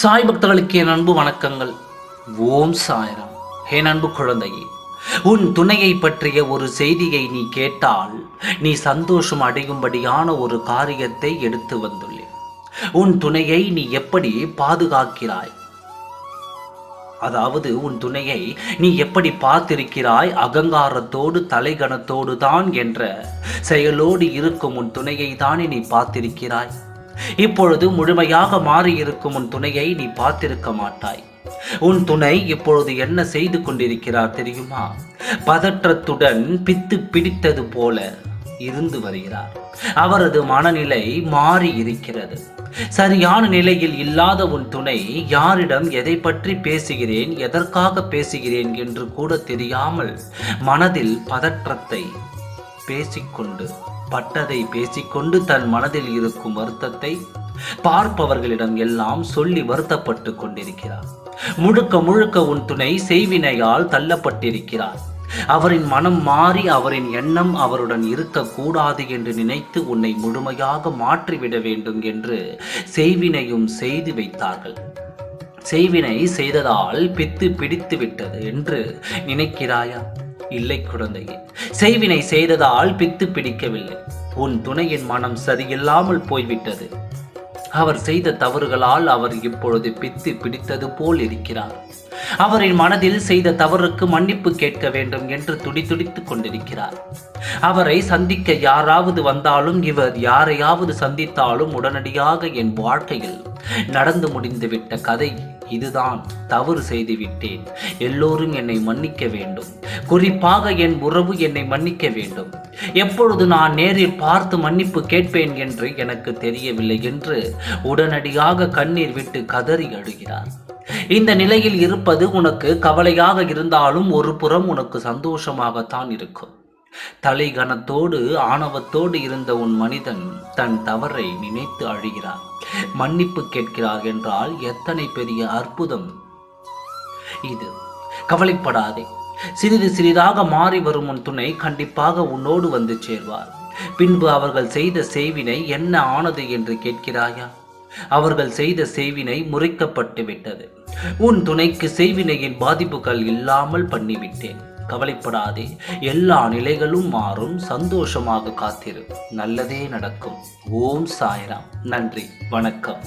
சாய் பக்தர்களுக்கு என் அன்பு வணக்கங்கள். ஓம் சாய்ராம். என் அன்பு குழந்தையே, உன் துணையை பற்றிய ஒரு செய்தியை நீ கேட்டால் நீ சந்தோஷம் அடையும்படியான ஒரு காரியத்தை எடுத்து வந்துள்ளேன். உன் துணையை நீ எப்படி பாதுகாக்கிறாய், அதாவது உன் துணையை நீ எப்படி பார்த்திருக்கிறாய்? அகங்காரத்தோடு தலைகணத்தோடு தான் என்ற செயலோடு இருக்கும் உன் துணையை தானே நீ பார்த்திருக்கிறாய். இப்பொழுது முழுமையாக மாறியிருக்கும் உன் துணையை நீ பார்த்திருக்க மாட்டாய். உன் துணை இப்பொழுது என்ன செய்து கொண்டிருக்கிறார் தெரியுமா? பதற்றத்துடன் பித்து பிடித்தது போல இருந்து வருகிறார். அவரது மனநிலை மாறி இருக்கிறது. சரியான நிலையில் இல்லாத உன் துணை யாரிடம் எதை பற்றி பேசுகிறேன், எதற்காக பேசுகிறேன் என்று கூட தெரியாமல் மனதில் பதற்றத்தை பேசிக்கொண்டு பட்டதை பேசிக்கொண்டு தன் மனதில் இருக்கும் வருத்தத்தை பார்ப்பவர்களிடம் எல்லாம் சொல்லி வருத்தப்பட்டு கொண்டிருக்கிறார். முழுக்க முழுக்க உன் துணை செய்வினையால் தள்ளப்பட்டிருக்கிறார். அவரின் மனம் மாறி அவரின் எண்ணம் அவருடன் இருக்கக்கூடாது என்று நினைத்து உன்னை முழுமையாக மாற்றிவிட வேண்டும் என்று செய்வினையும் செய்து வைத்தார்கள். செய்வினை செய்ததால் பித்து பிடித்து விட்டது என்று நினைக்கிறாயா? இல்லை குழந்தையே, செய்வினை செய்ததால் பித்து பிடிக்கவில்லை. உன் துணையின் மனம் சரியில்லாமல் போய்விட்டது. அவர் செய்த தவறுகளால் அவர் இப்பொழுது பித்து பிடித்தது போல் இருக்கிறார். அவரின் மனதில் செய்த தவறுக்கு மன்னிப்பு கேட்க வேண்டும் என்று துடித்துடித்துக் கொண்டிருக்கிறார். அவரை சந்திக்க யாராவது வந்தாலும், இவர் யாரையாவது சந்தித்தாலும் உடனடியாக என் வாழ்க்கையில் நடந்து முடிந்துவிட்ட கதை இதுதான். தவறு செய்து விட்டேன், எல்லோரும் என்னை மன்னிக்க வேண்டும், குறிப்பாக என் உறவு என்னை மன்னிக்க வேண்டும். எப்பொழுது நான் நேரில் பார்த்து மன்னிப்பு கேட்பேன் என்று எனக்கு தெரியவில்லை என்று உடனடியாக கண்ணீர் விட்டு கதறி அழுகிறார். இந்த நிலையில் இருப்பது உனக்கு கவலையாக இருந்தாலும் ஒரு புறம் உனக்கு சந்தோஷமாகத்தான் இருக்கும். தலைகணத்தோடு ஆணவத்தோடு இருந்த உன் மனிதன் தன் தவறை நினைத்து அழுகிறார், மன்னிப்பு கேட்கிறார் என்றால் எத்தனை பெரிய அற்புதம் இது! கவலைப்படாதே. சிறிது சிறிதாக மாறி வரும் உன் துணை கண்டிப்பாக உன்னோடு வந்து சேர்வார். பின்பு அவர்கள் செய்த செய்வினை என்ன ஆனது என்று கேட்கிறாயா? அவர்கள் செய்த செய்வினை முறைக்கப்பட்டு விட்டது. உன் துணைக்கு செய்வினையின் பாதிப்புகள் இல்லாமல் பண்ணிவிட்டேன். கவலைப்படாதே, எல்லா நிலைகளும் மாறும். சந்தோஷமாக காத்திரு, நல்லதே நடக்கும். ஓம் சாய்ராம். நன்றி, வணக்கம்.